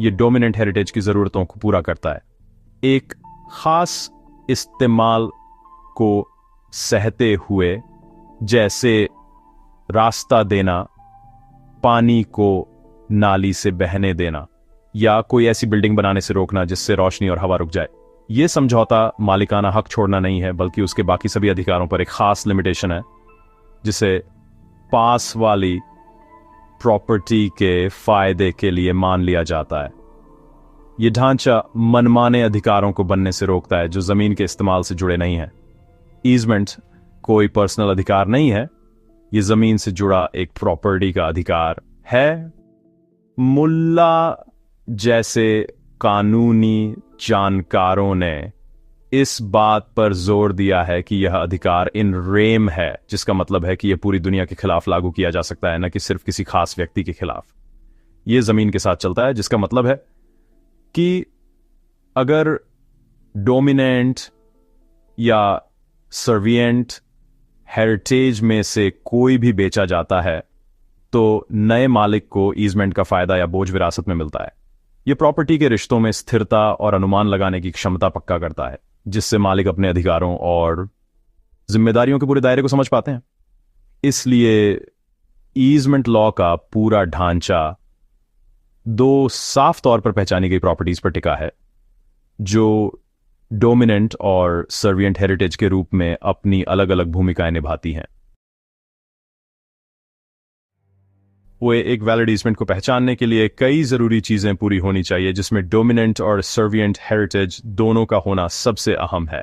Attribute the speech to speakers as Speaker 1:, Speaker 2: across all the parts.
Speaker 1: ये dominant heritage की ज़रूरतों को पूरा करता है। एक खास इस्तेमाल को सहते हुए, जैसे रास्ता देना, पानी को नाली से बहने देना, या कोई ऐसी बिल्डिंग बनाने से रोकना जिससे रोशनी और हवा रुक जाए। यह समझौता मालिकाना हक छोड़ना नहीं है, बल्कि उसके बाकी सभी अधिकारों पर एक खास लिमिटेशन है, जिसे पास वाली प्रॉपर्टी के फायदे के लिए मान लिया जाता है। यह ढांचा मनमाने अधिकारों को बनने से रोकता है जो जमीन के इस्तेमाल से जुड़े नहीं हैं। ईजमेंट कोई पर्सनल अधिकार नहीं है, यह जमीन से जुड़ा एक प्रॉपर्टी का अधिकार है। मुल्ला जैसे कानूनी जानकारों ने इस बात पर जोर दिया है कि यह अधिकार इन रेम है, जिसका मतलब है कि यह पूरी दुनिया के खिलाफ लागू किया जा सकता है, न कि सिर्फ किसी खास व्यक्ति के खिलाफ। यह जमीन के साथ चलता है, जिसका मतलब है कि अगर डोमिनेंट या सर्विएंट हेरिटेज में से कोई भी बेचा जाता है तो नए मालिक को ईजमेंट का फायदा या बोझ विरासत में मिलता है। यह प्रॉपर्टी के रिश्तों में स्थिरता और अनुमान लगाने की क्षमता पक्का करता है, जिससे मालिक अपने अधिकारों और जिम्मेदारियों के पूरे दायरे को समझ पाते हैं। इसलिए ईजमेंट लॉ का पूरा ढांचा दो साफ तौर पर पहचानी गई प्रॉपर्टीज पर टिका है, जो डोमिनेंट और सर्विएंट हेरिटेज के रूप में अपनी अलग अलग भूमिकाएं निभाती हैं। वे एक वैलिड ईजमेंट को पहचानने के लिए कई जरूरी चीजें पूरी होनी चाहिए, जिसमें डोमिनेंट और सर्विएंट हेरिटेज दोनों का होना सबसे अहम है।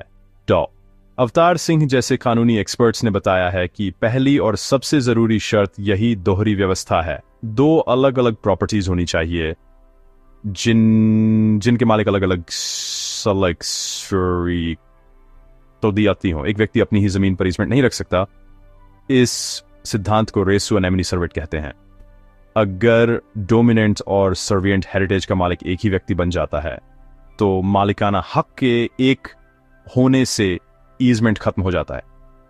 Speaker 1: अवतार सिंह जैसे कानूनी एक्सपर्ट्स ने बताया है कि पहली और सबसे जरूरी शर्त यही दोहरी व्यवस्था है। दो अलग अलग प्रॉपर्टीज होनी चाहिए जिनके मालिक अलग अलग तो दियाती हो। एक व्यक्ति अपनी ही जमीन पर ईजमेंट नहीं रख सकता। इस सिद्धांत को रेसु एनेमनी सर्वेट कहते हैं। अगर डोमिनेंट और सर्विएंट हेरिटेज का मालिक एक ही व्यक्ति बन जाता है तो मालिकाना हक के एक होने से ईजमेंट खत्म हो जाता है।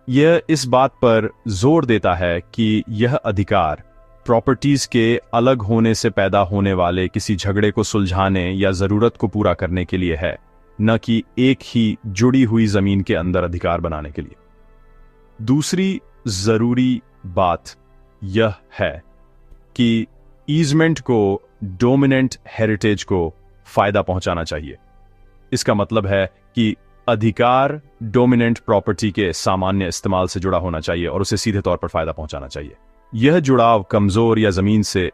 Speaker 1: यह इस बात पर जोर देता है कि यह अधिकार प्रॉपर्टीज के अलग होने से पैदा होने वाले किसी झगड़े को सुलझाने या जरूरत को पूरा करने के लिए है, न कि एक ही जुड़ी हुई जमीन के अंदर अधिकार बनाने के लिए। दूसरी जरूरी बात यह है कि ईजमेंट को डोमिनेंट हेरिटेज को फायदा पहुंचाना चाहिए। इसका मतलब है कि अधिकार डोमिनेंट प्रॉपर्टी के सामान्य इस्तेमाल से जुड़ा होना चाहिए और उसे सीधे तौर पर फायदा पहुंचाना चाहिए। यह जुड़ाव कमजोर या जमीन से